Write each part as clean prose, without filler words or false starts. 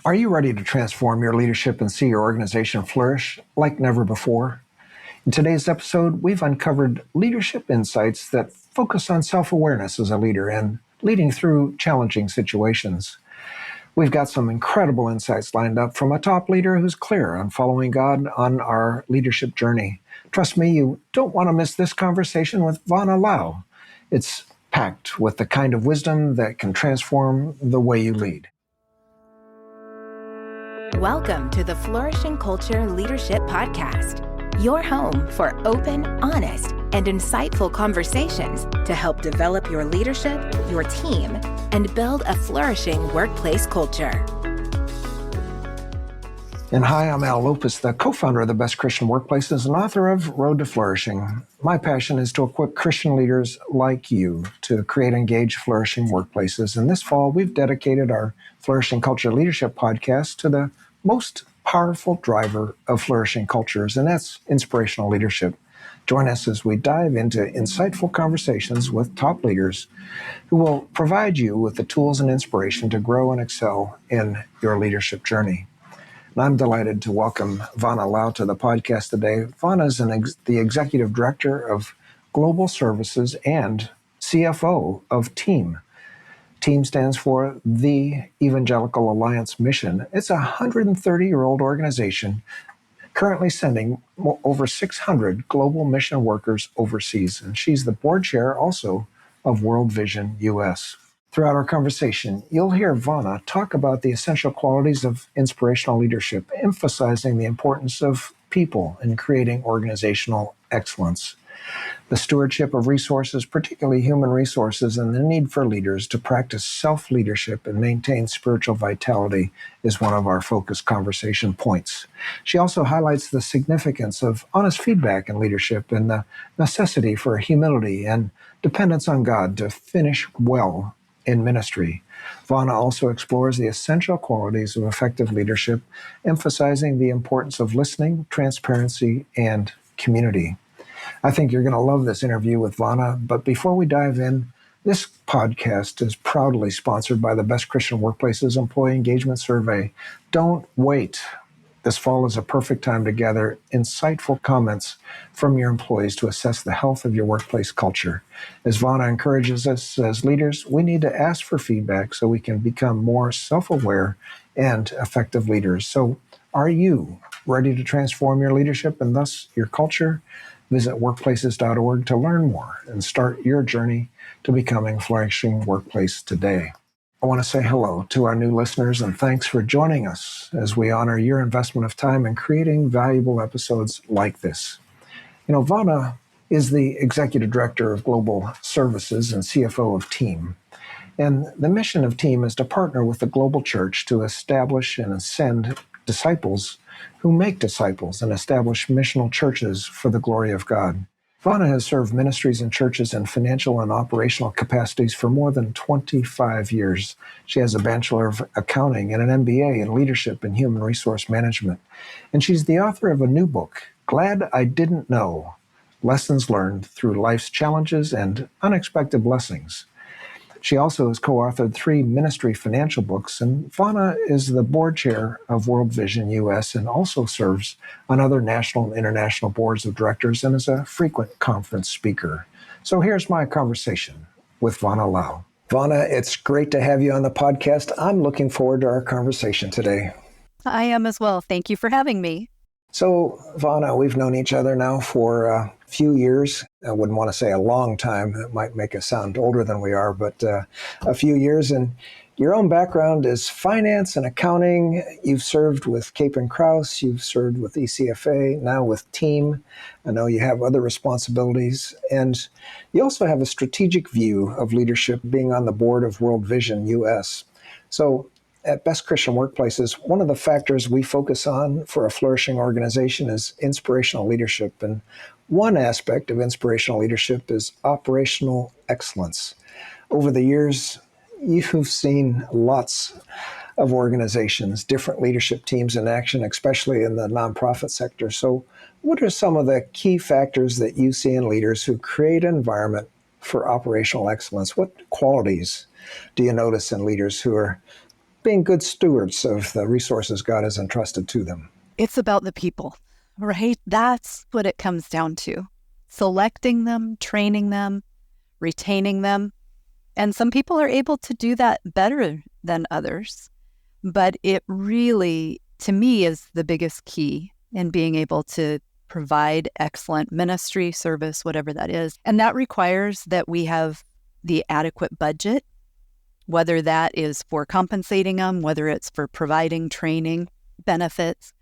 Are you ready to transform your leadership and see your organization flourish like never before? In today's episode, we've uncovered leadership insights that focus on self-awareness as a leader and leading through challenging situations. We've got some incredible insights lined up from a top leader who's clear on following God on our leadership journey. Trust me, you don't want to miss this conversation with Vonna Laue. It's packed with the kind of wisdom that can transform the way you lead. Welcome to the Flourishing Culture Leadership Podcast, your home for open, honest, and insightful conversations to help develop your leadership, your team, and build a flourishing workplace culture. And hi, I'm Al Lopez, the co-founder of the Best Christian Workplaces and author of Road to Flourishing. My passion is to equip Christian leaders like you to create engaged, flourishing workplaces. And this fall, we've dedicated our Flourishing Culture Leadership podcast to the most powerful driver of flourishing cultures, and that's inspirational leadership. Join us as we dive into insightful conversations with top leaders who will provide you with the tools and inspiration to grow and excel in your leadership journey. And I'm delighted to welcome Vonna Laue to the podcast today. Vonna is the Executive Director of Global Services and CFO of TEAM. TEAM stands for the Evangelical Alliance Mission. It's a 130-year-old organization currently sending over 600 global mission workers overseas. And she's the board chair also of World Vision US. Throughout our conversation, you'll hear Vonna talk about the essential qualities of inspirational leadership, emphasizing the importance of people in creating organizational excellence. The stewardship of resources, particularly human resources, and the need for leaders to practice self-leadership and maintain spiritual vitality is one of our focus conversation points. She also highlights the significance of honest feedback in leadership and the necessity for humility and dependence on God to finish well in ministry. Vonna also explores the essential qualities of effective leadership, emphasizing the importance of listening, transparency, and community. I think you're going to love this interview with Vonna, but before we dive in, this podcast is proudly sponsored by the Best Christian Workplaces Employee Engagement Survey. Don't wait. This fall is a perfect time to gather insightful comments from your employees to assess the health of your workplace culture. As Vonna encourages us as leaders, we need to ask for feedback so we can become more self-aware and effective leaders. So, are you ready to transform your leadership and thus your culture? Visit workplaces.org to learn more and start your journey to becoming a flourishing workplace today. I want to say hello to our new listeners and thanks for joining us as we honor your investment of time in creating valuable episodes like this. You know, Vonna is the Executive Director of Global Services and CFO of TEAM. And the mission of TEAM is to partner with the global church to establish and send disciples who make disciples and establish missional churches for the glory of God. Vonna has served ministries and churches in financial and operational capacities for more than 25 years. She has a Bachelor of Accounting and an MBA in Leadership and Human Resource Management. And she's the author of a new book, Glad I Didn't Know: Lessons Learned Through Life's Challenges and Unexpected Blessings. She also has co-authored 3 ministry financial books, and Vonna is the board chair of World Vision US and also serves on other national and international boards of directors and is a frequent conference speaker. So here's my conversation with Vonna Laue. Vonna, it's great to have you on the podcast. I'm looking forward to our conversation today. I am as well. Thank you for having me. So, Vonna, we've known each other now for a few years. I wouldn't want to say a long time. It might make us sound older than we are, but a few years. And your own background is finance and accounting. You've served with Cape and Krause. You've served with ECFA, now with TEAM. I know you have other responsibilities. And you also have a strategic view of leadership, being on the board of World Vision US. So, at Best Christian Workplaces, one of the factors we focus on for a flourishing organization is inspirational leadership. And one aspect of inspirational leadership is operational excellence. Over the years, you've seen lots of organizations, different leadership teams in action, especially in the nonprofit sector. So what are some of the key factors that you see in leaders who create an environment for operational excellence? What qualities do you notice in leaders who are being good stewards of the resources God has entrusted to them. It's about the people, right? That's what it comes down to. Selecting them, training them, retaining them. And some people are able to do that better than others. But it really, to me, is the biggest key in being able to provide excellent ministry, service, whatever that is. And that requires that we have the adequate budget, whether that is for compensating them, whether it's for providing training, benefits,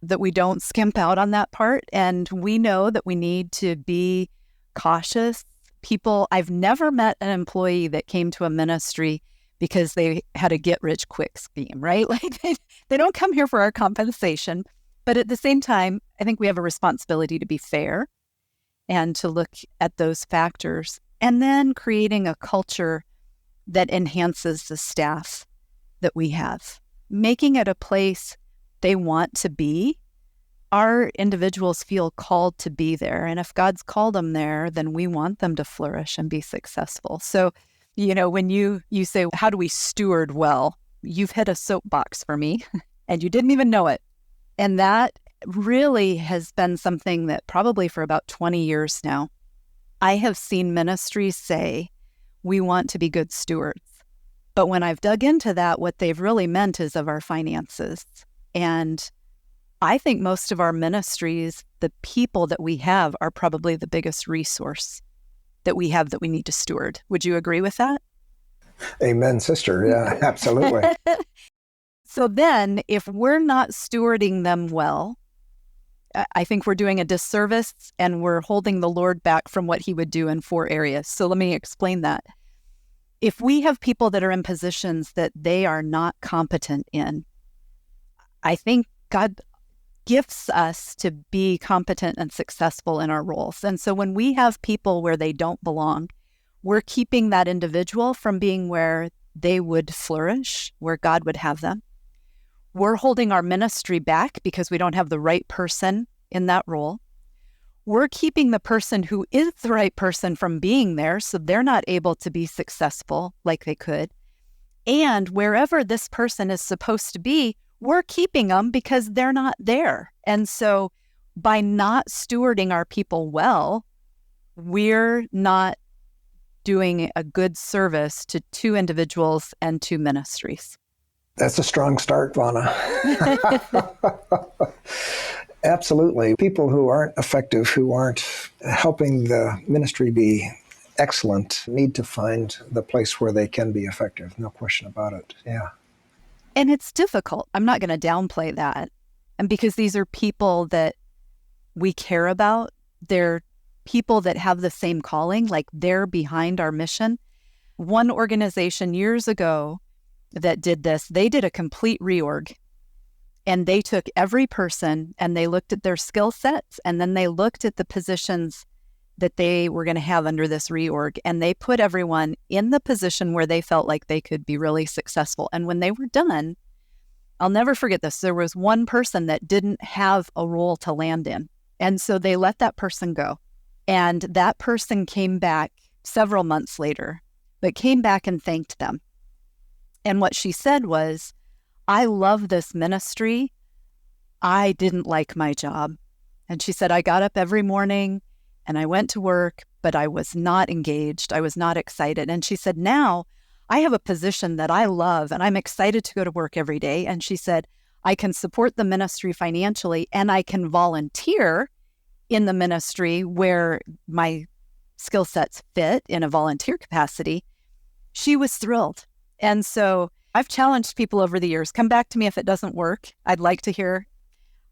that we don't skimp out on that part. And we know that we need to be cautious. I've never met an employee that came to a ministry because they had a get-rich-quick scheme, right? Like they don't come here for our compensation. But at the same time, I think we have a responsibility to be fair and to look at those factors, and then creating a culture that enhances the staff that we have, making it a place they want to be. Our individuals feel called to be there. And if God's called them there, then we want them to flourish and be successful. So, when you say, how do we steward well? You've hit a soapbox for me and you didn't even know it. And that really has been something that probably for about 20 years now, I have seen ministries say, we want to be good stewards. But when I've dug into that, what they've really meant is of our finances. And I think most of our ministries, the people that we have are probably the biggest resource that we have that we need to steward. Would you agree with that? Amen, sister. Yeah, absolutely. So then, if we're not stewarding them well, I think we're doing a disservice and we're holding the Lord back from what he would do in 4 areas. So let me explain that. If we have people that are in positions that they are not competent in, I think God gifts us to be competent and successful in our roles. And so when we have people where they don't belong, we're keeping that individual from being where they would flourish, where God would have them. We're holding our ministry back because we don't have the right person in that role. We're keeping the person who is the right person from being there, so they're not able to be successful like they could. And wherever this person is supposed to be, we're keeping them because they're not there. And so by not stewarding our people well, we're not doing a good service to 2 individuals and 2 ministries. That's a strong start, Vonna. Absolutely. People who aren't effective, who aren't helping the ministry be excellent, need to find the place where they can be effective. No question about it. Yeah. And it's difficult. I'm not going to downplay that. And because these are people that we care about, they're people that have the same calling, like they're behind our mission. One organization years ago that did this, they did a complete reorg. And they took every person and they looked at their skill sets, and then they looked at the positions that they were going to have under this reorg, and they put everyone in the position where they felt like they could be really successful. And when they were done, I'll never forget this, there was one person that didn't have a role to land in. And so they let that person go. And that person came back several months later, but came back and thanked them. And what she said was, I love this ministry. I didn't like my job. And she said, I got up every morning and I went to work, but I was not engaged. I was not excited. And she said, now I have a position that I love and I'm excited to go to work every day. And she said, I can support the ministry financially and I can volunteer in the ministry where my skill sets fit in a volunteer capacity. She was thrilled. And so I've challenged people over the years, come back to me if it doesn't work. I'd like to hear.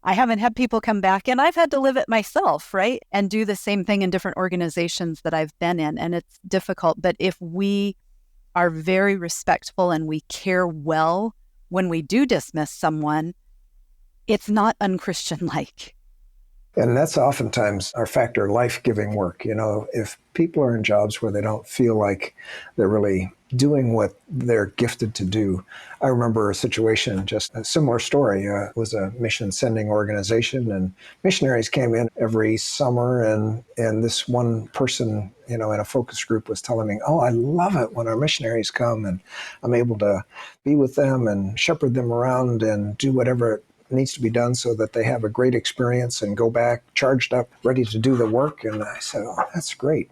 I haven't had people come back, and I've had to live it myself, right? And do the same thing in different organizations that I've been in. And it's difficult. But if we are very respectful and we care well when we do dismiss someone, it's not unchristian-like. And that's oftentimes our factor, life-giving work. If people are in jobs where they don't feel like they're really doing what they're gifted to do. I remember a situation, just a similar story. It was a mission sending organization, and missionaries came in every summer, and this one person, in a focus group was telling me, oh, I love it when our missionaries come and I'm able to be with them and shepherd them around and do whatever needs to be done so that they have a great experience and go back charged up, ready to do the work. And I said, oh, that's great.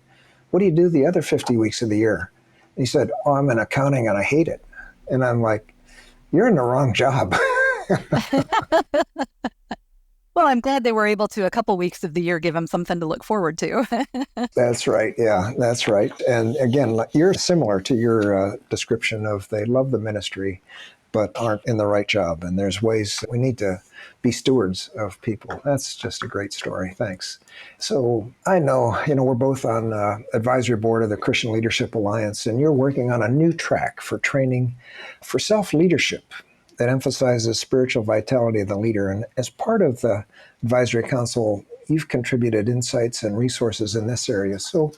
What do you do the other 50 weeks of the year? And he said, oh, I'm in accounting and I hate it. And I'm like, you're in the wrong job. Well, I'm glad they were able to, a couple weeks of the year, give them something to look forward to. That's right. Yeah, that's right. And again, you're similar to your description of they love the ministry, but aren't in the right job. And there's ways that we need to be stewards of people. That's just a great story. Thanks. So I know, we're both on advisory board of the Christian Leadership Alliance, and you're working on a new track for training for self-leadership that emphasizes spiritual vitality of the leader. And as part of the advisory council, you've contributed insights and resources in this area. So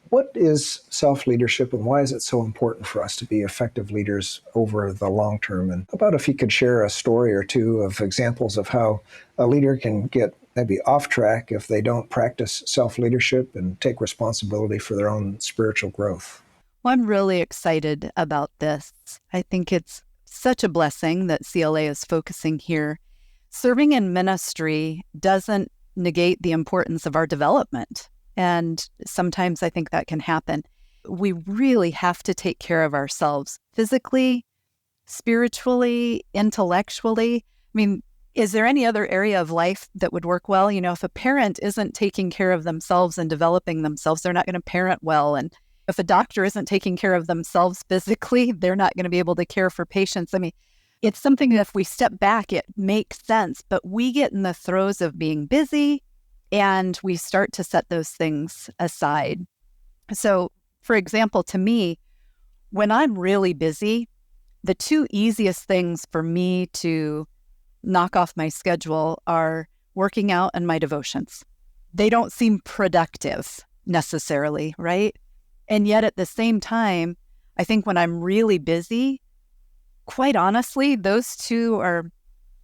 what is self-leadership and why is it so important for us to be effective leaders over the long term? And about if you could share a story or two of examples of how a leader can get maybe off track if they don't practice self-leadership and take responsibility for their own spiritual growth. Well, I'm really excited about this. I think it's such a blessing that CLA is focusing here. Serving in ministry doesn't negate the importance of our development. And sometimes I think that can happen. We really have to take care of ourselves physically, spiritually, intellectually. I mean, is there any other area of life that would work well? If a parent isn't taking care of themselves and developing themselves, they're not going to parent well. And if a doctor isn't taking care of themselves physically, they're not going to be able to care for patients. I mean, it's something that if we step back, it makes sense, but we get in the throes of being busy and we start to set those things aside. So, for example, to me, when I'm really busy, the two easiest things for me to knock off my schedule are working out and my devotions. They don't seem productive necessarily, right? And yet at the same time, I think when I'm really busy, quite honestly, those two are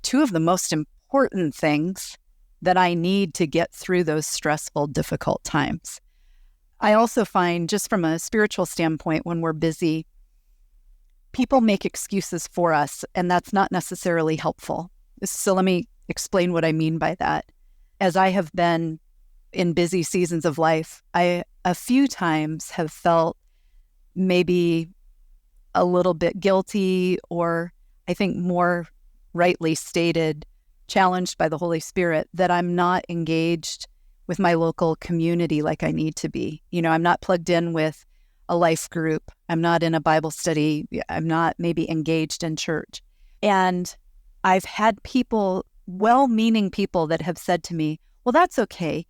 two of the most important things that I need to get through those stressful, difficult times. I also find, just from a spiritual standpoint, when we're busy, people make excuses for us, and that's not necessarily helpful. So let me explain what I mean by that. As I have been in busy seasons of life, I a few times have felt maybe a little bit guilty, or I think more rightly stated, challenged by the Holy Spirit that I'm not engaged with my local community like I need to be. I'm not plugged in with a life group. I'm not in a Bible study. I'm not maybe engaged in church. And I've had people, well-meaning people, that have said to me, well, that's okay.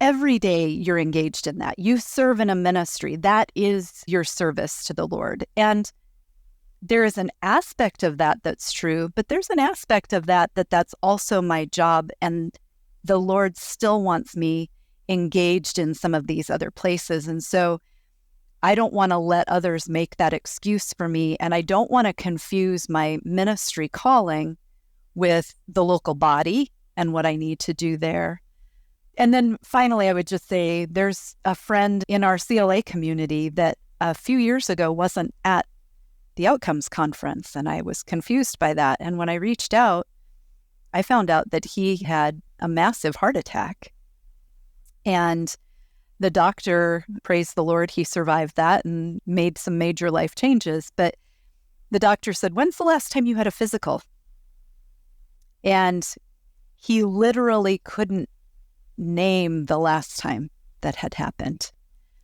Every day you're engaged in that. You serve in a ministry. That is your service to the Lord. And there is an aspect of that that's true, but there's an aspect of that's also my job. And the Lord still wants me engaged in some of these other places. And so I don't want to let others make that excuse for me. And I don't want to confuse my ministry calling with the local body and what I need to do there. And then finally, I would just say there's a friend in our CLA community that a few years ago wasn't at the Outcomes Conference, and I was confused by that. And when I reached out, I found out that he had a massive heart attack. And the doctor, praise the Lord, he survived that and made some major life changes. But the doctor said, when's the last time you had a physical? And he literally couldn't name the last time that had happened.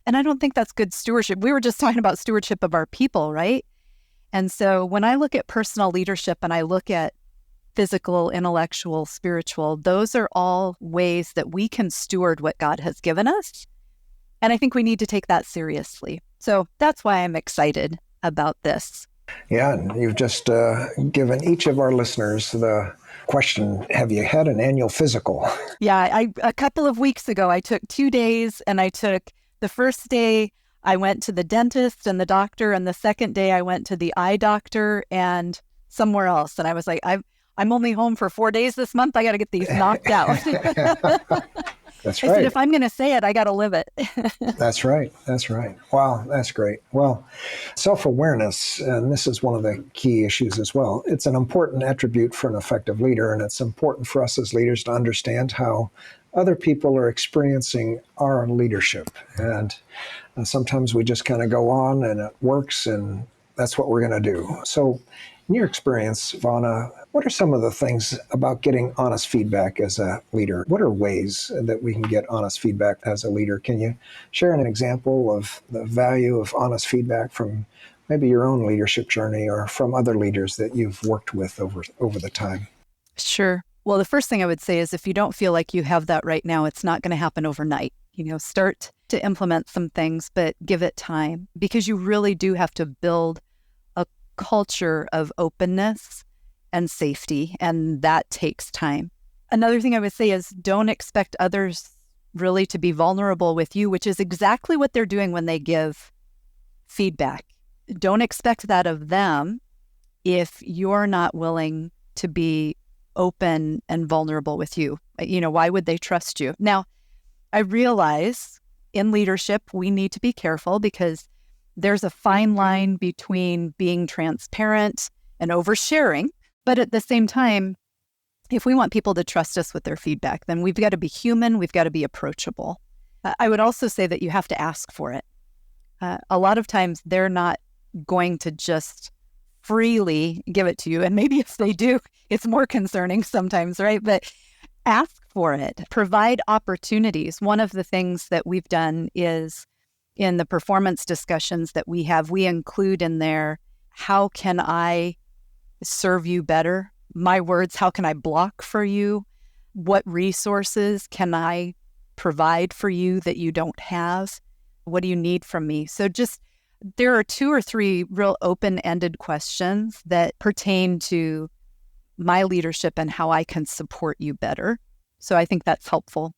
And I don't think that's good stewardship. We were just talking about stewardship of our people, right? And so when I look at personal leadership and I look at physical, intellectual, spiritual, those are all ways that we can steward what God has given us. And I think we need to take that seriously. So that's why I'm excited about this. Yeah, and you've just given each of our listeners the question, have you had an annual physical? Yeah, a couple of weeks ago, I took 2 days, and I took the first day I went to the dentist and the doctor, and the second day I went to the eye doctor and somewhere else. And I was like, I'm only home for 4 days this month. I got to get these knocked out. That's I right. said, if I'm going to say it, I got to live it. That's right. That's right. Wow, that's great. Well, self-awareness, and this is one of the key issues as well. It's an important attribute for an effective leader, and it's important for us as leaders to understand how other people are experiencing our leadership. And sometimes we just kind of go on and it works, and that's what we're going to do. So, in your experience, Vonna, what are some of the things about getting honest feedback as a leader? What are ways that we can get honest feedback as a leader? Can you share an example of the value of honest feedback from maybe your own leadership journey or from other leaders that you've worked with over the time? Sure. Well, the first thing I would say is if you don't feel like you have that right now, it's not going to happen overnight. Start to implement some things, but give it time, because you really do have to build a culture of openness and safety, and that takes time. Another thing I would say is don't expect others really to be vulnerable with you, which is exactly what they're doing when they give feedback. Don't expect that of them if you're not willing to be open and vulnerable with you. Why would they trust you? Now, I realize in leadership, we need to be careful because there's a fine line between being transparent and oversharing. But at the same time, if we want people to trust us with their feedback, then we've got to be human. We've got to be approachable. I would also say that you have to ask for it. A lot of times they're not going to just freely give it to you. And maybe if they do, it's more concerning sometimes, right? But ask for it. Provide opportunities. One of the things that we've done is in the performance discussions that we have, we include in there, how can I serve you better? My words, how can I block for you? What resources can I provide for you that you don't have? What do you need from me? So there are 2 or 3 real open-ended questions that pertain to my leadership and how I can support you better. So I think that's helpful.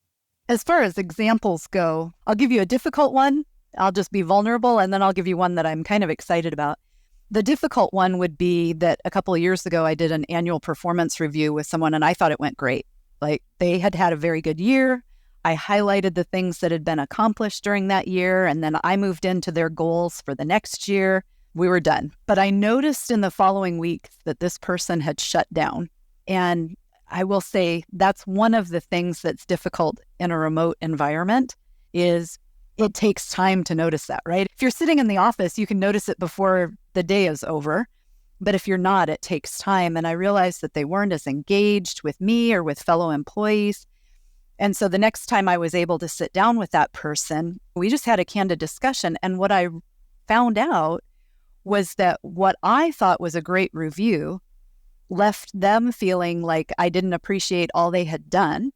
As far as examples go, I'll give you a difficult one. I'll just be vulnerable, and then I'll give you one that I'm kind of excited about. The difficult one would be that a couple of years ago, I did an annual performance review with someone, and I thought it went great. Like, they had a very good year. I highlighted the things that had been accomplished during that year, and then I moved into their goals for the next year. We were done. But I noticed in the following weeks that this person had shut down. And I will say that's one of the things that's difficult in a remote environment is it takes time to notice that, right? If you're sitting in the office, you can notice it before the day is over. But if you're not, it takes time. And I realized that they weren't as engaged with me or with fellow employees. And so the next time I was able to sit down with that person, we just had a candid discussion. And what I found out was that what I thought was a great review left them feeling like I didn't appreciate all they had done.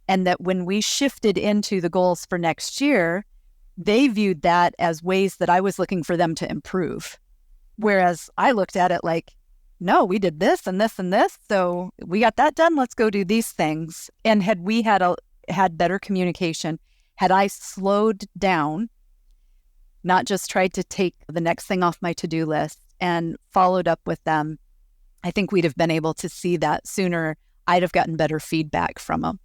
And that when we shifted into the goals for next year, they viewed that as ways that I was looking for them to improve. Whereas I looked at it like, no, we did this and this and this. So we got that done. Let's go do these things. And had we had better communication, had I slowed down, not just tried to take the next thing off my to-do list and followed up with them, I think we'd have been able to see that sooner. I'd have gotten better feedback from them.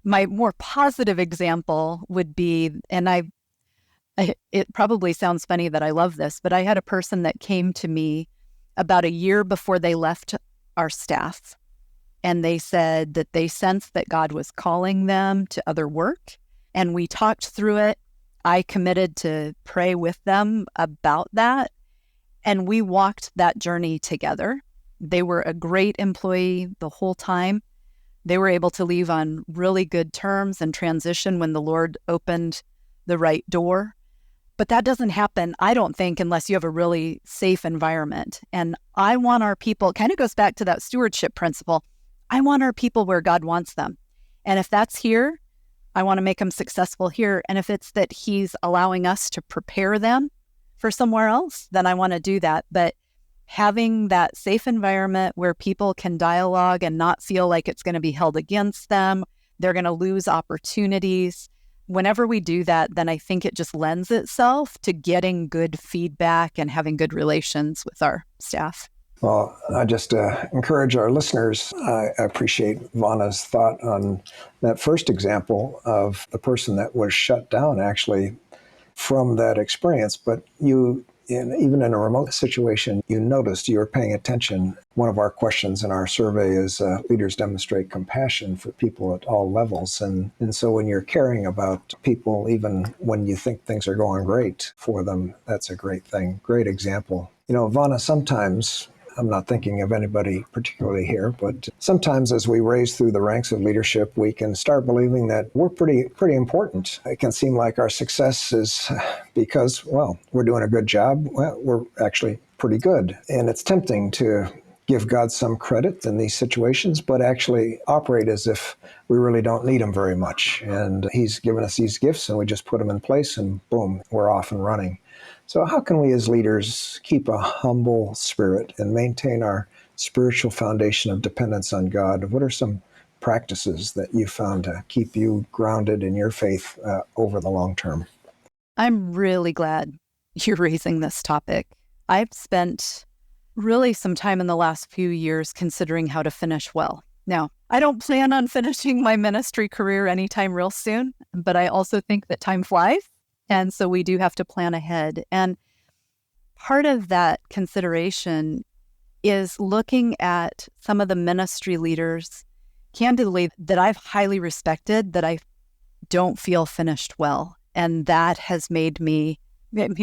My more positive example would be, and it probably sounds funny that I love this, but I had a person that came to me about a year before they left our staff. And they said that they sensed that God was calling them to other work. And we talked through it. I committed to pray with them about that. And we walked that journey together. They were a great employee the whole time. They were able to leave on really good terms and transition when the Lord opened the right door. But that doesn't happen, I don't think, unless you have a really safe environment. And I want our people, kind of goes back to that stewardship principle. I want our people where God wants them. And if that's here, I want to make them successful here. And if it's that He's allowing us to prepare them for somewhere else, then I want to do that. But having that safe environment where people can dialogue and not feel like it's going to be held against them, they're going to lose opportunities. Whenever we do that, then I think it just lends itself to getting good feedback and having good relations with our staff. Well, I just encourage our listeners. I appreciate Vonna's thought on that first example of the person that was shut down actually from that experience. But even in a remote situation, you noticed you were paying attention. One of our questions in our survey is leaders demonstrate compassion for people at all levels. And so when you're caring about people, even when you think things are going great for them, that's a great thing. Great example. Vonna, sometimes, I'm not thinking of anybody particularly here, but sometimes as we raise through the ranks of leadership, we can start believing that we're pretty important. It can seem like our success is because, we're doing a good job. Well, we're actually pretty good. And it's tempting to give God some credit in these situations, but actually operate as if we really don't need him very much. And he's given us these gifts and we just put them in place and boom, we're off and running. So how can we as leaders keep a humble spirit and maintain our spiritual foundation of dependence on God? What are some practices that you found to keep you grounded in your faith over the long term? I'm really glad you're raising this topic. I've spent really some time in the last few years considering how to finish well. Now, I don't plan on finishing my ministry career anytime real soon, but I also think that time flies. And so we do have to plan ahead. And part of that consideration is looking at some of the ministry leaders, candidly, that I've highly respected, that I don't feel finished well. And that has made me,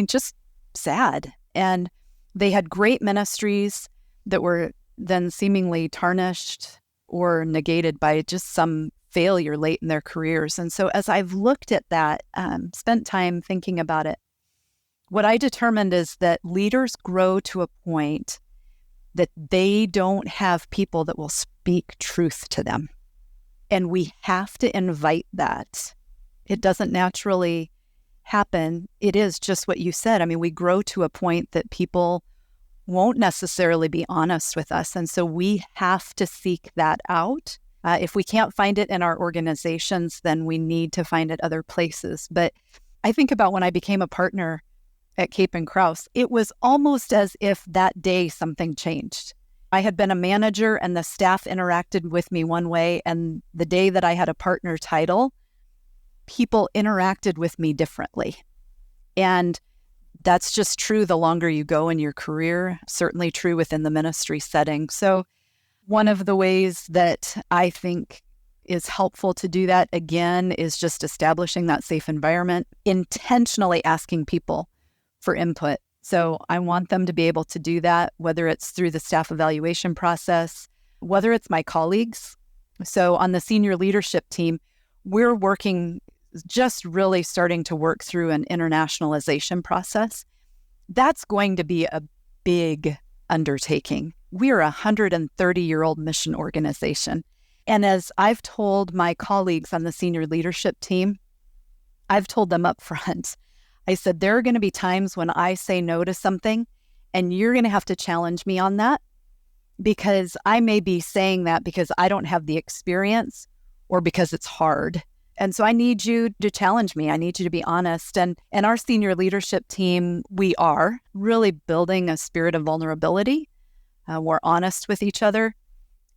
just sad. And they had great ministries that were then seemingly tarnished or negated by just some failure late in their careers. And so as I've looked at that, spent time thinking about it, what I determined is that leaders grow to a point that they don't have people that will speak truth to them. And we have to invite that. It doesn't naturally happen. It is just what you said. We grow to a point that people won't necessarily be honest with us. And so we have to seek that out. If we can't find it in our organizations, then we need to find it other places. But I think about when I became a partner at Cape and Krause, it was almost as if that day something changed. I had been a manager and the staff interacted with me one way, and the day that I had a partner title, people interacted with me differently. And that's just true the longer you go in your career, certainly true within the ministry setting. So one of the ways that I think is helpful to do that, again, is just establishing that safe environment, intentionally asking people for input. So I want them to be able to do that, whether it's through the staff evaluation process, whether it's my colleagues. So on the senior leadership team, we're working, just really starting to work through an internationalization process. That's going to be a big undertaking. We are a 130-year-old mission organization. And as I've told my colleagues on the senior leadership team, I've told them up front, I said, there are going to be times when I say no to something, and you're going to have to challenge me on that, because I may be saying that because I don't have the experience or because it's hard. And so I need you to challenge me. I need you to be honest. And our senior leadership team, we are really building a spirit of vulnerability. We're honest with each other.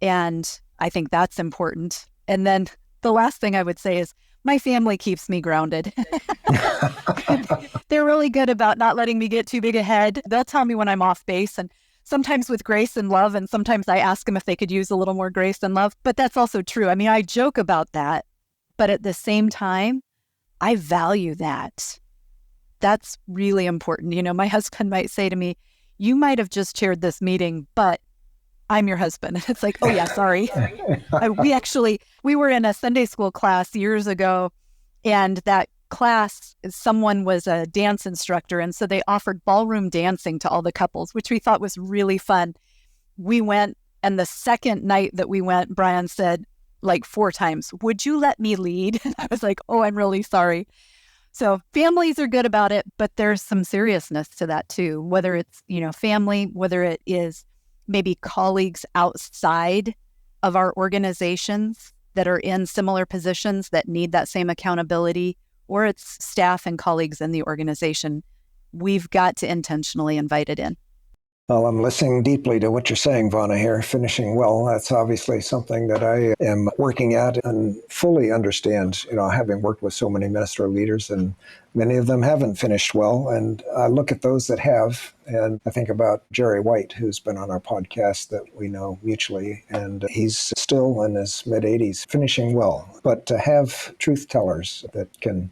And I think that's important. And then the last thing I would say is my family keeps me grounded. They're really good about not letting me get too big ahead. They'll tell me when I'm off base, and sometimes with grace and love. And sometimes I ask them if they could use a little more grace and love. But that's also true. I joke about that. But at the same time, I value that. That's really important. My husband might say to me, you might have just chaired this meeting, but I'm your husband. And it's like, oh yeah, sorry. We were in a Sunday school class years ago, and that class, someone was a dance instructor. And so they offered ballroom dancing to all the couples, which we thought was really fun. We went, and the second night that we went, Brian said like 4 times, would you let me lead? And I was like, oh, I'm really sorry. So families are good about it, but there's some seriousness to that too, whether it's, family, whether it is maybe colleagues outside of our organizations that are in similar positions that need that same accountability, or it's staff and colleagues in the organization. We've got to intentionally invite it in. Well, I'm listening deeply to what you're saying, Vonna, here. Finishing well, that's obviously something that I am working at and fully understand, having worked with so many ministerial leaders, and many of them haven't finished well. And I look at those that have, and I think about Jerry White, who's been on our podcast that we know mutually, and he's still in his mid-80s, finishing well. But to have truth tellers that can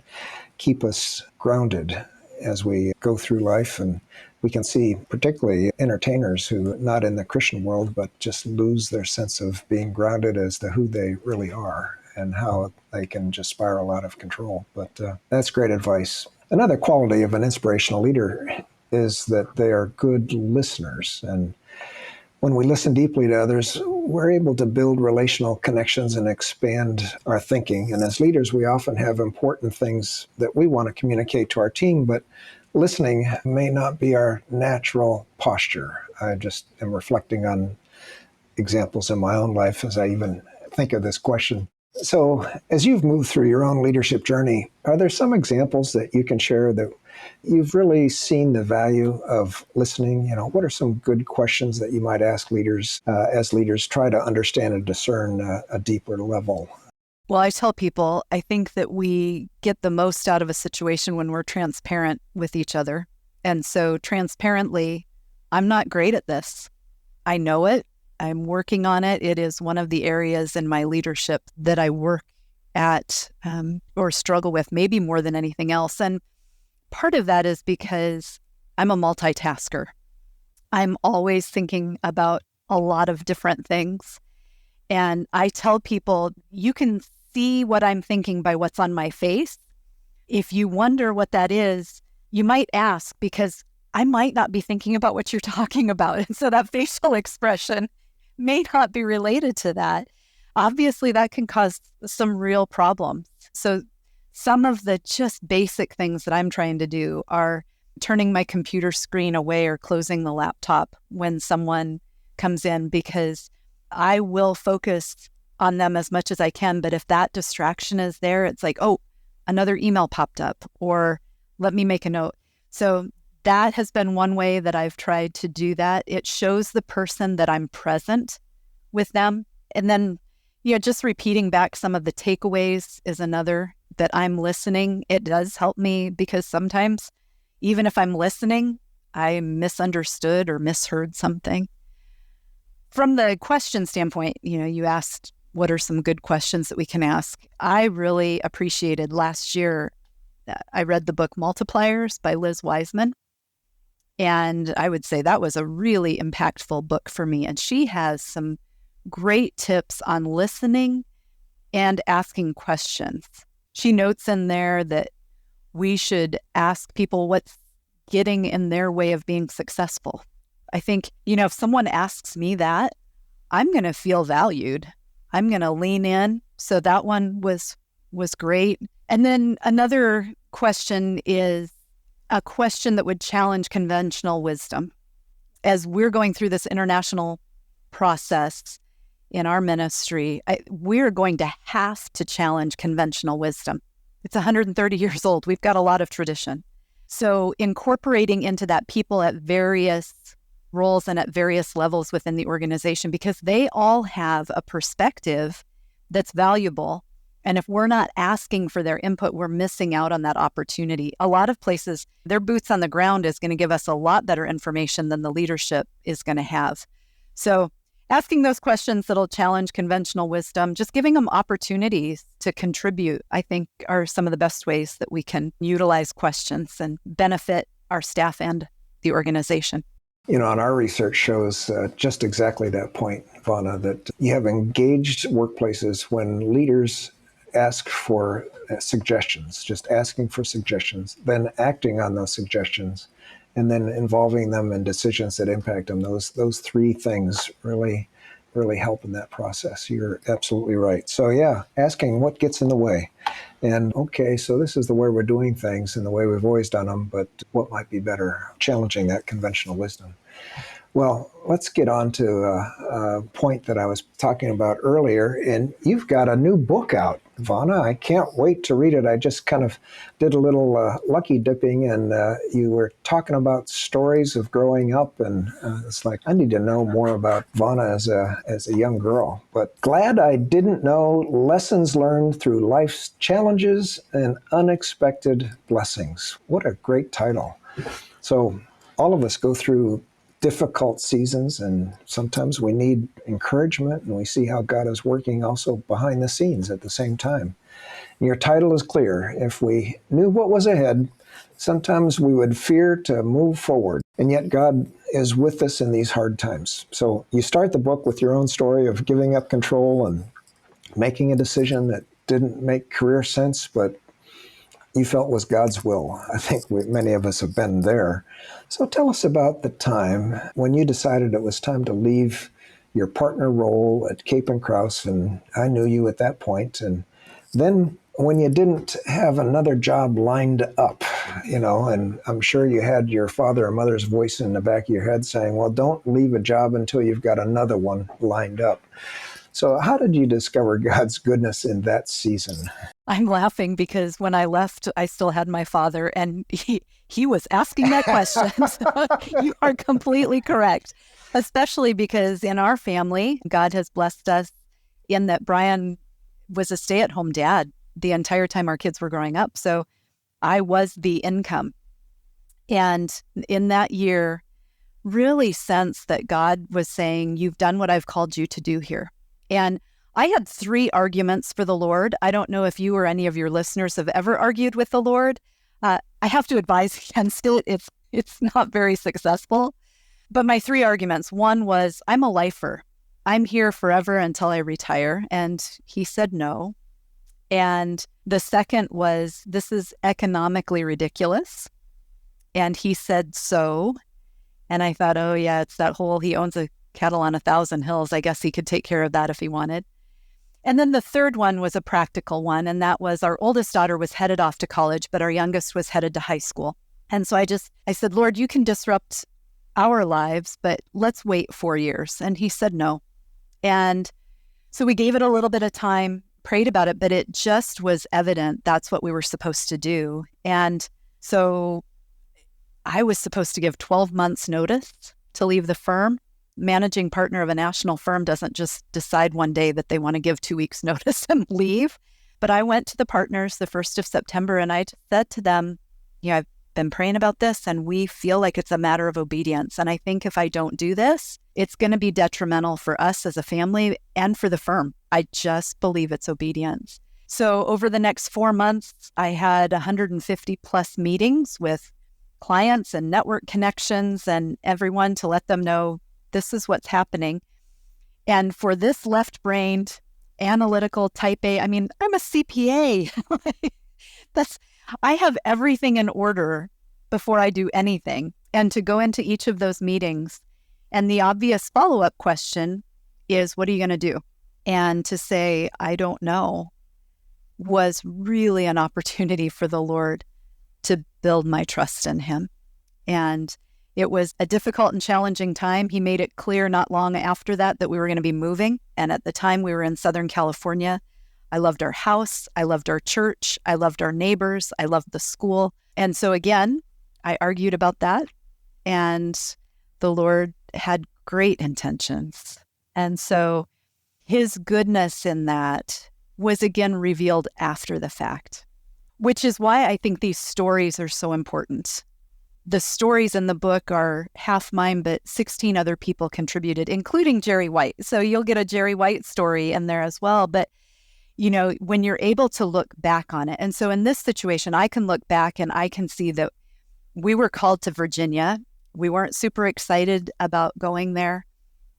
keep us grounded as we go through life, and we can see particularly entertainers who not in the Christian world, but just lose their sense of being grounded as to who they really are and how they can just spiral out of control. But that's great advice. Another quality of an inspirational leader is that they are good listeners. And when we listen deeply to others, we're able to build relational connections and expand our thinking. And as leaders, we often have important things that we want to communicate to our team, but listening may not be our natural posture. I just am reflecting on examples in my own life as I even think of this question. So, as you've moved through your own leadership journey, are there some examples that you can share that you've really seen the value of listening? What are some good questions that you might ask leaders as leaders try to understand and discern a deeper level? Well, I tell people, I think that we get the most out of a situation when we're transparent with each other. And so transparently, I'm not great at this. I know it. I'm working on it. It is one of the areas in my leadership that I work at or struggle with, maybe more than anything else. And part of that is because I'm a multitasker. I'm always thinking about a lot of different things. And I tell people, you can see what I'm thinking by what's on my face. If you wonder what that is, you might ask, because I might not be thinking about what you're talking about. And so that facial expression may not be related to that. Obviously, that can cause some real problems. So some of the just basic things that I'm trying to do are turning my computer screen away or closing the laptop when someone comes in, because I will focus on them as much as I can. But if that distraction is there, it's like, oh, another email popped up, or let me make a note. So that has been one way that I've tried to do that. It shows the person that I'm present with them. And then, just repeating back some of the takeaways is another, that I'm listening. It does help me, because sometimes, even if I'm listening, I misunderstood or misheard something. From the question standpoint, you asked, what are some good questions that we can ask? I really appreciated last year, I read the book Multipliers by Liz Wiseman. And I would say that was a really impactful book for me. And she has some great tips on listening and asking questions. She notes in there that we should ask people what's getting in their way of being successful. I think, if someone asks me that, I'm going to feel valued. I'm going to lean in. So that one was great. And then another question is a question that would challenge conventional wisdom. As we're going through this international process in our ministry, we're going to have to challenge conventional wisdom. It's 130 years old. We've got a lot of tradition. So incorporating into that people at various roles and at various levels within the organization, because they all have a perspective that's valuable. And if we're not asking for their input, we're missing out on that opportunity. A lot of places, their boots on the ground is going to give us a lot better information than the leadership is going to have. So asking those questions that'll challenge conventional wisdom, just giving them opportunities to contribute, I think are some of the best ways that we can utilize questions and benefit our staff and the organization. And our research shows just exactly that point, Vonna, that you have engaged workplaces when leaders ask for suggestions, just asking for suggestions, then acting on those suggestions, and then involving them in decisions that impact them. Those three things really really help in that process. You're absolutely right. So yeah, asking what gets in the way. And okay, so this is the way we're doing things and the way we've always done them, but what might be better? Challenging that conventional wisdom. Well, let's get on to a point that I was talking about earlier. And you've got a new book out, Vonna. I can't wait to read it. I just kind of did a little lucky dipping, and you were talking about stories of growing up. And it's like, I need to know more about Vonna as a young girl. But glad I didn't know lessons learned through life's challenges and unexpected blessings. What a great title. So all of us go through difficult seasons, and sometimes we need encouragement, and we see how God is working also behind the scenes at the same time. And your title is clear. If we knew what was ahead, sometimes we would fear to move forward, and yet God is with us in these hard times. So you start the book with your own story of giving up control and making a decision that didn't make career sense, but you felt was God's will. I think many of us have been there. So tell us about the time when you decided it was time to leave your partner role at Cape and Krause, and I knew you at that point. And then when you didn't have another job lined up, and I'm sure you had your father or mother's voice in the back of your head saying, well, don't leave a job until you've got another one lined up. So how did you discover God's goodness in that season? I'm laughing because when I left, I still had my father, and he was asking that question. So you are completely correct, especially because in our family, God has blessed us in that Brian was a stay-at-home dad the entire time our kids were growing up. So I was the income. And in that year, really sensed that God was saying, you've done what I've called you to do here. And I had 3 arguments for the Lord. I don't know if you or any of your listeners have ever argued with the Lord. I have to advise against it. It's not very successful. But my 3 arguments, one was, I'm a lifer. I'm here forever until I retire. And he said no. And the second was, this is economically ridiculous. And he said so. And I thought, oh yeah, it's that whole, he owns a cattle on 1,000 hills. I guess he could take care of that if he wanted. And then the third one was a practical one, and that was our oldest daughter was headed off to college, but our youngest was headed to high school. And so I said, Lord, you can disrupt our lives, but let's wait 4 years. And he said no. And so we gave it a little bit of time, prayed about it, but it just was evident that's what we were supposed to do. And so I was supposed to give 12 months notice to leave the firm. Managing partner of a national firm doesn't just decide one day that they want to give 2 weeks notice and leave. But I went to the partners the 1st of September and I said to them, I've been praying about this and we feel like it's a matter of obedience. And I think if I don't do this, it's going to be detrimental for us as a family and for the firm. I just believe it's obedience. So over the next 4 months, I had 150 plus meetings with clients and network connections and everyone to let them know this is what's happening. And for this left-brained, analytical type A, I'm a CPA. I have everything in order before I do anything. And to go into each of those meetings, and the obvious follow-up question is, what are you going to do? And to say, I don't know, was really an opportunity for the Lord to build my trust in him. And it was a difficult and challenging time. He made it clear not long after that we were going to be moving. And at the time we were in Southern California. I loved our house. I loved our church. I loved our neighbors. I loved the school. And so again, I argued about that. And the Lord had great intentions. And so his goodness in that was again revealed after the fact, which is why I think these stories are so important. The stories in the book are half mine, but 16 other people contributed, including Jerry White. So you'll get a Jerry White story in there as well. But, when you're able to look back on it. And so in this situation, I can look back and I can see that we were called to Virginia. We weren't super excited about going there,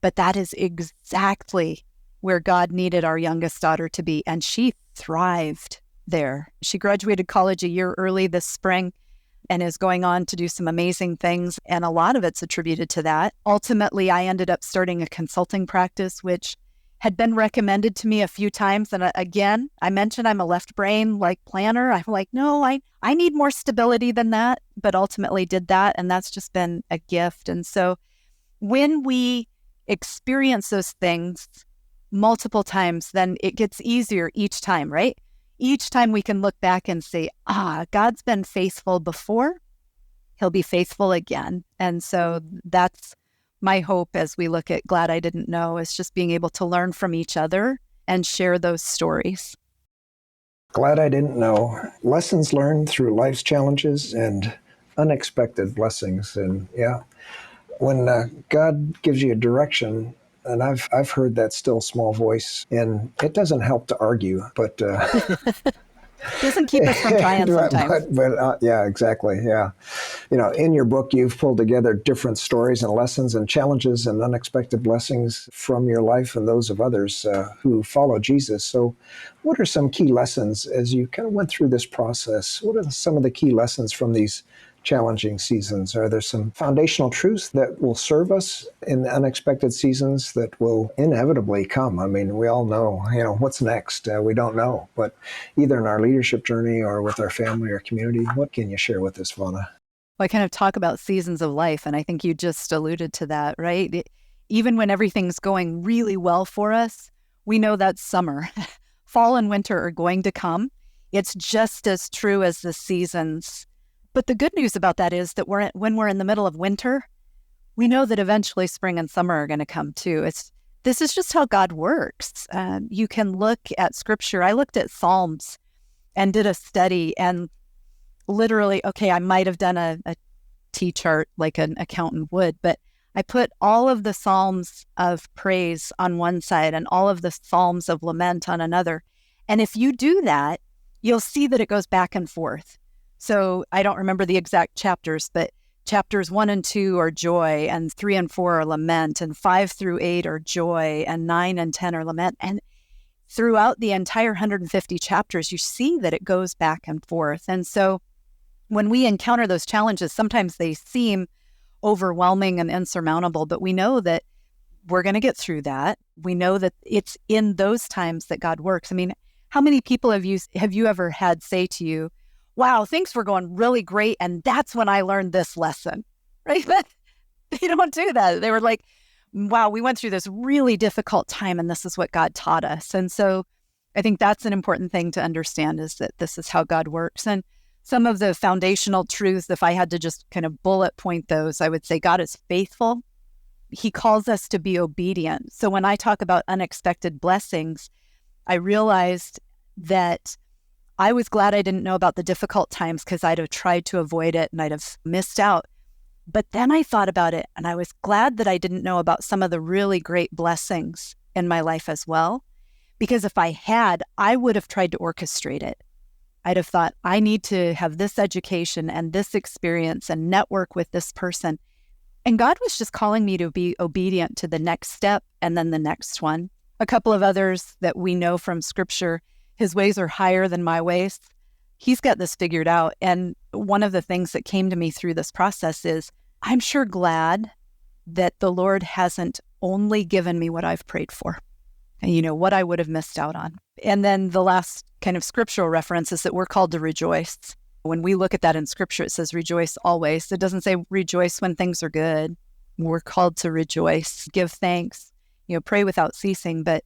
but that is exactly where God needed our youngest daughter to be. And she thrived there. She graduated college a year early this spring. and is going on to do some amazing things. And a lot of it's attributed to that. Ultimately, I ended up starting a consulting practice, which had been recommended to me a few times. And again, I mentioned I'm a left brain planner. I'm like, no, I need more stability than that, but ultimately did that. And that's just been a gift. And so when we experience those things multiple times, then it gets easier each time, right? Each time we can look back and say, God's been faithful before, he'll be faithful again. And so that's my hope as we look at Glad I Didn't Know, is just being able to learn from each other and share those stories. Glad I Didn't Know. Lessons learned through life's challenges and unexpected blessings. And yeah, when God gives you a direction, and I've heard that still small voice, and it doesn't help to argue, but Doesn't keep us from trying sometimes. Yeah, exactly. Yeah. In your book, you've pulled together different stories and lessons and challenges and unexpected blessings from your life and those of others who follow Jesus. So what are some key lessons as you kind of went through this process? What are some of the key lessons from these challenging seasons? Are there some foundational truths that will serve us in the unexpected seasons that will inevitably come? I mean, we all know, what's next? We don't know, but either in our leadership journey or with our family or community, what can you share with us, Vonna? Well, I kind of talk about seasons of life, and I think you just alluded to that, right? Even when everything's going really well for us, we know that summer, fall and winter are going to come. It's just as true as the seasons. But the good news about that is that when we're in the middle of winter, we know that eventually spring and summer are going to come too. This is just how God works. You can look at scripture. I looked at Psalms and did a study, and literally, I might have done a T-chart like an accountant would, but I put all of the Psalms of praise on one side and all of the Psalms of lament on another. And if you do that, you'll see that it goes back and forth. So I don't remember the exact chapters, but chapters 1 and 2 are joy, and 3 and 4 are lament, and 5 through 8 are joy, and 9 and 10 are lament. And throughout the entire 150 chapters, you see that it goes back and forth. And so when we encounter those challenges, sometimes they seem overwhelming and insurmountable, but we know that we're going to get through that. We know that it's in those times that God works. I mean, how many people have you ever had say to you, wow, things were going really great, and that's when I learned this lesson, right? But they don't do that. They were like, wow, we went through this really difficult time, and this is what God taught us. And so I think that's an important thing to understand, is that this is how God works. And some of the foundational truths, if I had to just kind of bullet point those, I would say God is faithful. He calls us to be obedient. So when I talk about unexpected blessings, I realized that I was glad I didn't know about the difficult times, because I'd have tried to avoid it and I'd have missed out. But then I thought about it, and I was glad that I didn't know about some of the really great blessings in my life as well, because if I had, I would have tried to orchestrate it. I'd have thought, I need to have this education and this experience and network with this person. And God was just calling me to be obedient to the next step and then the next one. A couple of others that we know from scripture, his ways are higher than my ways. He's got this figured out. And one of the things that came to me through this process is, I'm sure glad that the Lord hasn't only given me what I've prayed for, and what I would have missed out on. And then the last kind of scriptural reference is that we're called to rejoice. When we look at that in scripture, it says rejoice always. It doesn't say rejoice when things are good. We're called to rejoice, give thanks, pray without ceasing, but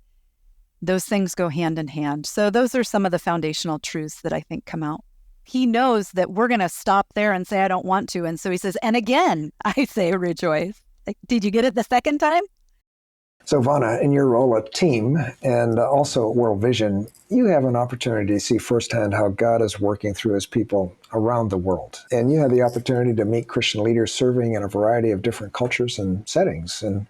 those things go hand in hand. So those are some of the foundational truths that I think come out. He knows that we're going to stop there and say, I don't want to. And so he says, and again, I say rejoice. Like, did you get it the second time? So Vonna, in your role at Team and also at World Vision, you have an opportunity to see firsthand how God is working through his people around the world. And you have the opportunity to meet Christian leaders serving in a variety of different cultures and settings. And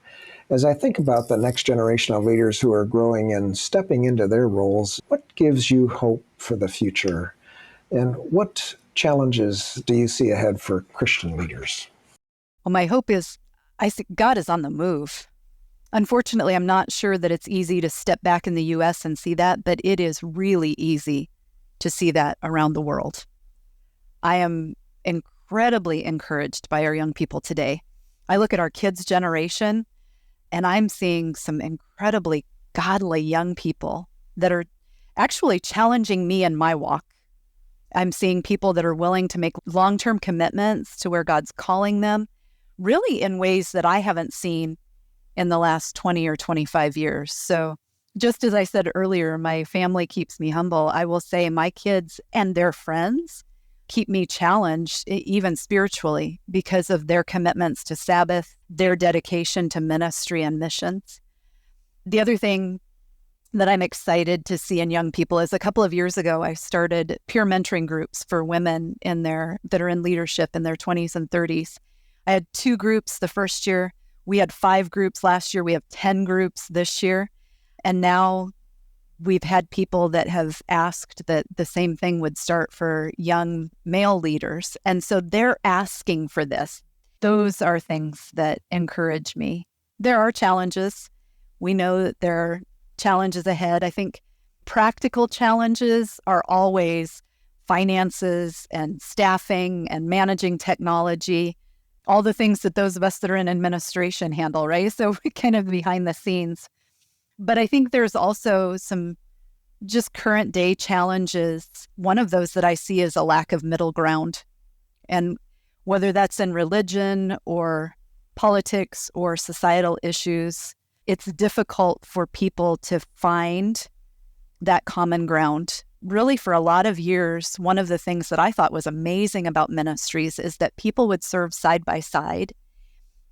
as I think about the next generation of leaders who are growing and stepping into their roles, what gives you hope for the future? And what challenges do you see ahead for Christian leaders? Well, my hope is, I think God is on the move. Unfortunately, I'm not sure that it's easy to step back in the U.S. and see that, but it is really easy to see that around the world. I am incredibly encouraged by our young people today. I look at our kids' generation, and I'm seeing some incredibly godly young people that are actually challenging me in my walk. I'm seeing people that are willing to make long-term commitments to where God's calling them, really in ways that I haven't seen in the last 20 or 25 years. So just as I said earlier, my family keeps me humble. I will say my kids and their friends keep me challenged, even spiritually, because of their commitments to Sabbath, their dedication to ministry and missions. The other thing that I'm excited to see in young people is a couple of years ago, I started peer mentoring groups for women that are in leadership in their 20s and 30s. I had 2 groups the first year. We had 5 groups last year. We have 10 groups this year. And now we've had people that have asked that the same thing would start for young male leaders. And so they're asking for this. Those are things that encourage me. There are challenges. We know that there are challenges ahead. I think practical challenges are always finances and staffing and managing technology, all the things that those of us that are in administration handle, right? So we're kind of behind the scenes. But I think there's also some just current day challenges. One of those that I see is a lack of middle ground. And whether that's in religion or politics or societal issues, it's difficult for people to find that common ground. Really, for a lot of years, one of the things that I thought was amazing about ministries is that people would serve side by side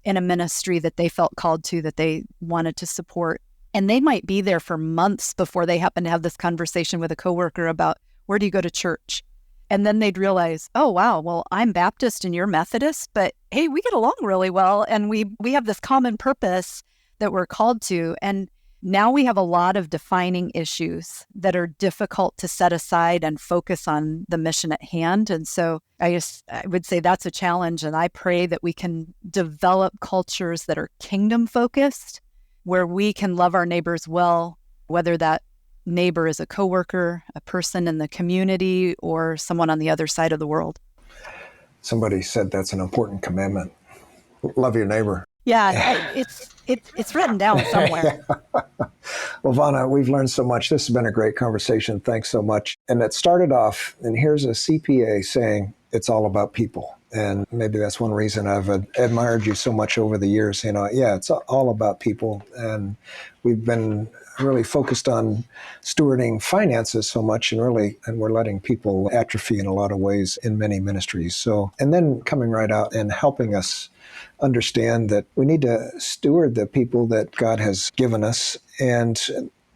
in a ministry that they felt called to, that they wanted to support. And they might be there for months before they happen to have this conversation with a coworker about, where do you go to church? And then they'd realize, oh, wow, well, I'm Baptist and you're Methodist, but hey, we get along really well. And we have this common purpose that we're called to. And now we have a lot of defining issues that are difficult to set aside and focus on the mission at hand. And so I would say that's a challenge. And I pray that we can develop cultures that are kingdom focused, where we can love our neighbors well, whether that neighbor is a coworker, a person in the community, or someone on the other side of the world. Somebody said that's an important commandment. Love your neighbor. Yeah, it's written down somewhere. Well, Vonna, we've learned so much. This has been a great conversation. Thanks so much. And it started off, and here's a CPA saying it's all about people. And maybe that's one reason I've admired you so much over the years. It's all about people. And we've been really focused on stewarding finances so much, and we're letting people atrophy in a lot of ways in many ministries. So, and then coming right out and helping us understand that we need to steward the people that God has given us. And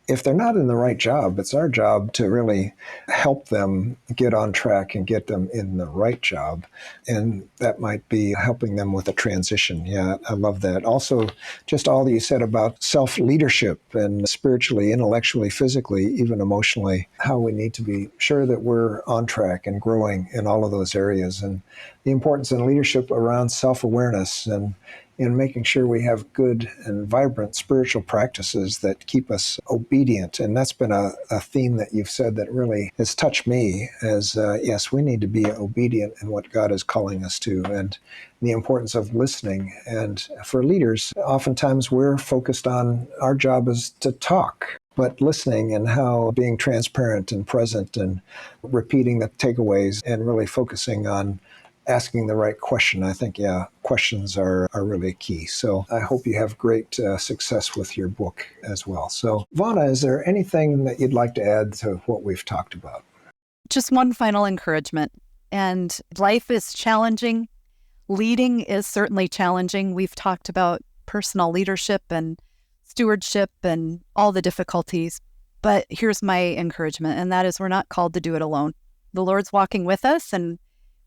if they're not in the right job, it's our job to really help them get on track and get them in the right job. And that might be helping them with a transition. Yeah, I love that. Also, just all that you said about self-leadership and spiritually, intellectually, physically, even emotionally, how we need to be sure that we're on track and growing in all of those areas. And the importance in leadership around self-awareness and in making sure we have good and vibrant spiritual practices that keep us obedient. And that's been a theme that you've said that really has touched me as, yes, we need to be obedient in what God is calling us to, and the importance of listening. And for leaders, oftentimes we're focused on our job is to talk, but listening and how being transparent and present and repeating the takeaways and really focusing on asking the right question. I think, questions are really key. So I hope you have great success with your book as well. So Vonna, is there anything that you'd like to add to what we've talked about? Just one final encouragement. And life is challenging. Leading is certainly challenging. We've talked about personal leadership and stewardship and all the difficulties. But here's my encouragement, and that is we're not called to do it alone. The Lord's walking with us, and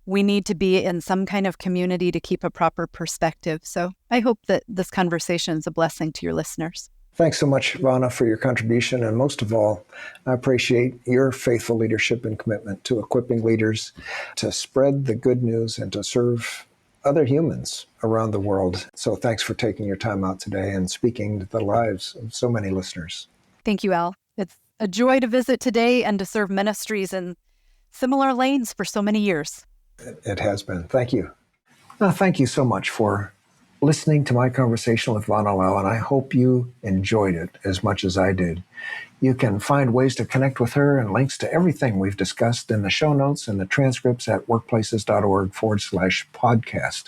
we need to be in some kind of community to keep a proper perspective. So I hope that this conversation is a blessing to your listeners. Thanks so much, Vonna, for your contribution. And most of all, I appreciate your faithful leadership and commitment to equipping leaders to spread the good news and to serve other humans around the world. So thanks for taking your time out today and speaking to the lives of so many listeners. Thank you, Al. It's a joy to visit today and to serve ministries in similar lanes for so many years. It has been. Thank you. Thank you so much for listening to my conversation with Vonna Laue, and I hope you enjoyed it as much as I did. You can find ways to connect with her and links to everything we've discussed in the show notes and the transcripts at workplaces.org/podcast.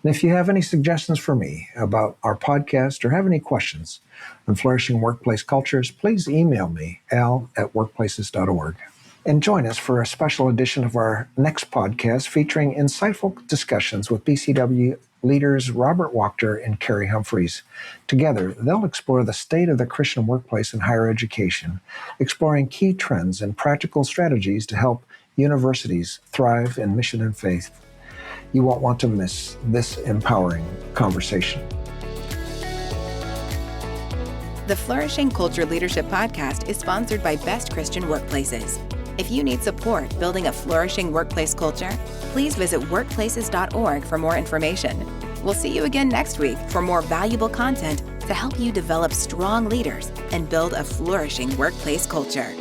And if you have any suggestions for me about our podcast or have any questions on flourishing workplace cultures, please email me, al@workplaces.org. And join us for a special edition of our next podcast featuring insightful discussions with BCW leaders Robert Wachter and Carrie Humphreys. Together, they'll explore the state of the Christian workplace in higher education, exploring key trends and practical strategies to help universities thrive in mission and faith. You won't want to miss this empowering conversation. The Flourishing Culture Leadership Podcast is sponsored by Best Christian Workplaces. If you need support building a flourishing workplace culture, please visit workplaces.org for more information. We'll see you again next week for more valuable content to help you develop strong leaders and build a flourishing workplace culture.